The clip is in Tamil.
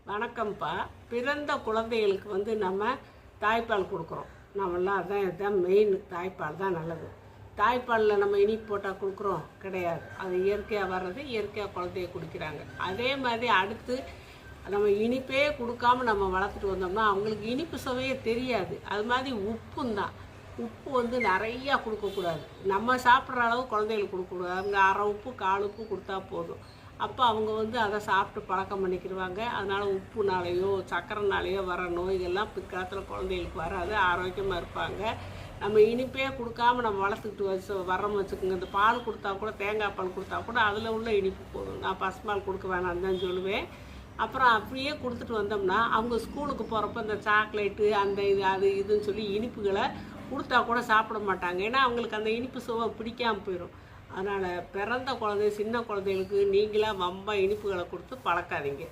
வணக்கம்ப்பா. பிறந்த குழந்தைகளுக்கு நம்ம தாய்ப்பால் கொடுக்குறோம். நம்மளாம் இதுதான் மெயின். தாய்ப்பால் தான் நல்லது. தாய்ப்பாலில் நம்ம இனிப்பு போட்டால் கொடுக்குறோம் கிடையாது. அது இயற்கையாக வர்றது, இயற்கையாக குழந்தைய குடிக்கிறாங்க. அதே மாதிரி அடுத்து நம்ம இனிப்பே கொடுக்காம நம்ம வளர்த்துட்டு வந்தோம்னா அவங்களுக்கு இனிப்பு சுவையே தெரியாது. அது மாதிரி உப்பும் தான். உப்பு நிறையா கொடுக்கக்கூடாது. நம்ம சாப்பிட்ற அளவு குழந்தைகளுக்கு கொடுக்கக்கூடாது. அவங்க அரை உப்பு கால் உப்பு கொடுத்தா போதும். அப்போ அவங்க அதை சாப்பிட்டு பழக்கம் பண்ணிக்கிடுவாங்க. அதனால் உப்புனாலேயோ சக்கரைனாலேயோ வர நோய்கள்லாம் பிற்காலத்தில் குழந்தைகளுக்கு வராது. ஆரோக்கியமாக இருப்பாங்க. நம்ம இனிப்பே கொடுக்காம நம்ம வளர்த்துக்கிட்டு வரோம்னு வச்சுக்கோங்க. இந்த பால் கொடுத்தா கூட, தேங்காய் பால் கொடுத்தா கூட அதில் உள்ள இனிப்பு போதும். நான் பசுபால் கொடுக்க வேணான்னு தான் சொல்லுவேன். அப்புறம் அப்படியே கொடுத்துட்டு வந்தோம்னா அவங்க ஸ்கூலுக்கு போகிறப்ப இந்த சாக்லேட்டு அந்த இது அது இதுன்னு சொல்லி இனிப்புகளை கொடுத்தா கூட சாப்பிட மாட்டாங்க. ஏன்னா அவங்களுக்கு அந்த இனிப்பு சுவை பிடிக்காமல் போயிடும். அதனால் பிறந்த குழந்தை சின்ன குழந்தைகளுக்கு நீங்களாக வம்ப இனிப்புகளை கொடுத்து பழக்காதீங்க.